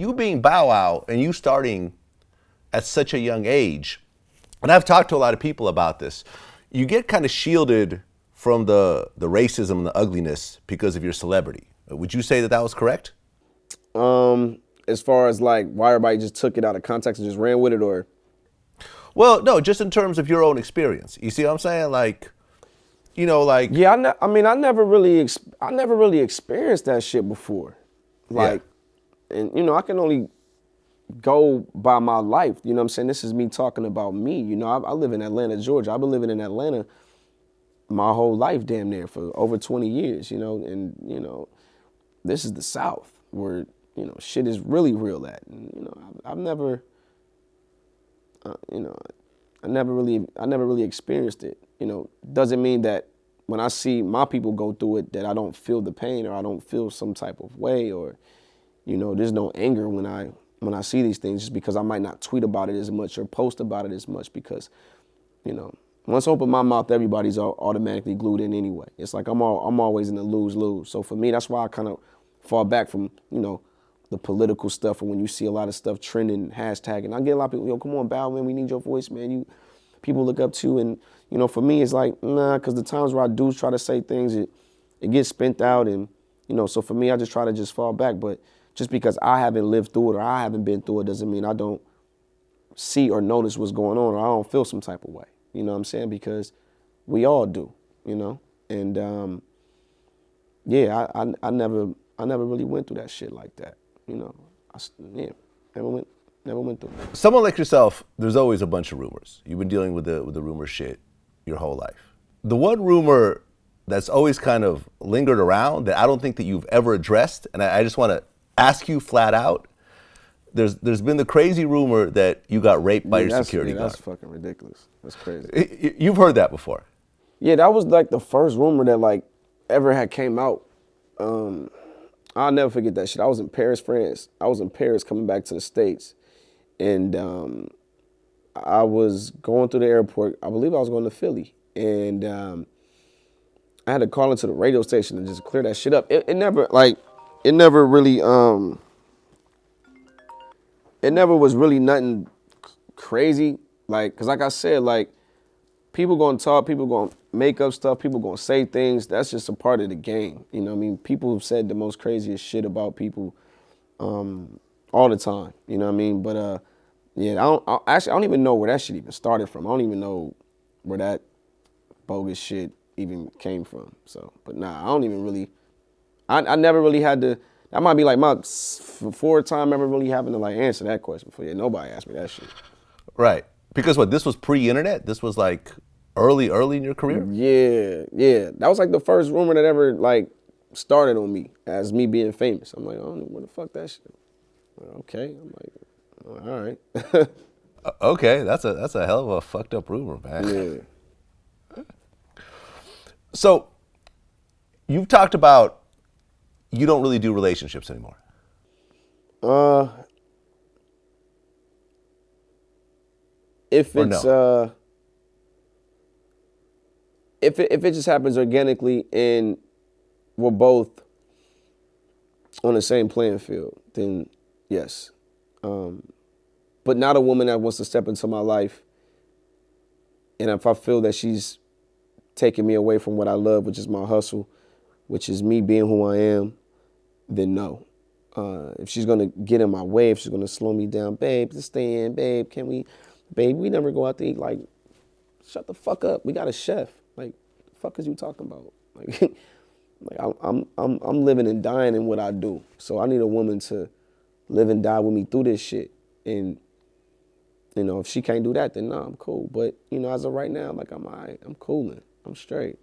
you being Bow Wow and you starting at such a young age, and I've talked to a lot of people about this, you get kind of shielded from the racism and the ugliness because of your celebrity. Would you say that that was correct? As far as like why everybody just took it out of context and just ran with it, or Well, no, just in terms of your own experience. You see what I'm saying? Like, you know, like yeah, I mean, I never really experienced that shit before, like, and you know, I can only go by my life. You know what I'm saying? This is me talking about me. You know, I live in Atlanta, Georgia. I've been living in Atlanta my whole life, damn near, for over 20 years. You know, and you know, this is the South where you know shit is really real at. And, you know, I've never, you know, I never really experienced it. You know, doesn't mean that when I see my people go through it that I don't feel the pain or I don't feel some type of way, or, you know, there's no anger when I see these things, just because I might not tweet about it as much or post about it as much, because, you know, once I open my mouth, everybody's automatically glued in anyway. It's like I'm always in a lose-lose. So for me, that's why I kind of fall back from, you know, the political stuff, and when you see a lot of stuff trending, hashtagging. I get a lot of people, yo, come on, Bow, man, we need your voice, man. People look up to you, and, you know, for me, it's like, nah, because the times where I do try to say things, it gets spent out, and, you know, so for me, I just try to just fall back. But just because I haven't lived through it or I haven't been through it doesn't mean I don't see or notice what's going on, or I don't feel some type of way. You know what I'm saying? Because we all do, you know? And, yeah, I never really went through that shit like that. You know, never went through it. someone like yourself, there's always a bunch of rumors. You've been dealing with the rumor shit your whole life. The one rumor that's always kind of lingered around that I don't think that you've ever addressed, and I just want to ask you flat out, there's been the crazy rumor that you got raped by your security guard. That's fucking ridiculous. That's crazy. You've heard that before. Yeah, that was like the first rumor that like ever had came out. I'll never forget that shit. I was in Paris, France. I was in Paris coming back to the States. And I was going through the airport. I believe I was going to Philly. And I had to call into the radio station and just clear that shit up. It never really, it never was really nothing crazy. Like, cause like I said, like, people gonna talk, people gonna make up stuff, people gonna say things. That's just a part of the game. You know what I mean? People have said the most craziest shit about people all the time. You know what I mean? But yeah, I don't even know where that shit even started from. I don't even know where that bogus shit even came from. So, but nah, I don't even really, I never really had to, that might be like my fourth time ever really having to like answer that question before. Yeah, nobody asked me that shit. Right. Because what, this was pre-internet? This was like early in your career? Yeah. That was like the first rumor that ever like started on me as me being famous. I'm like, I don't know where the fuck that shit. Okay. I'm like, all right. Okay, that's a hell of a fucked up rumor, man. Yeah. So, you've talked about you don't really do relationships anymore. If Or it's no? if it just happens organically and we're both on the same playing field, then yes. But not a woman that wants to step into my life, and if I feel that she's taking me away from what I love, which is my hustle, which is me being who I am, then no. If she's gonna get in my way, if she's gonna slow me down, babe, just stay in, babe, babe, we never go out to eat. Like, shut the fuck up. We got a chef. Like, the fuck is you talking about? Like, I'm living and dying in what I do. So I need a woman to live and die with me through this shit. And, you know, if she can't do that, then no, I'm cool. But, you know, as of right now, like, I'm all right. I'm cooling. I'm straight.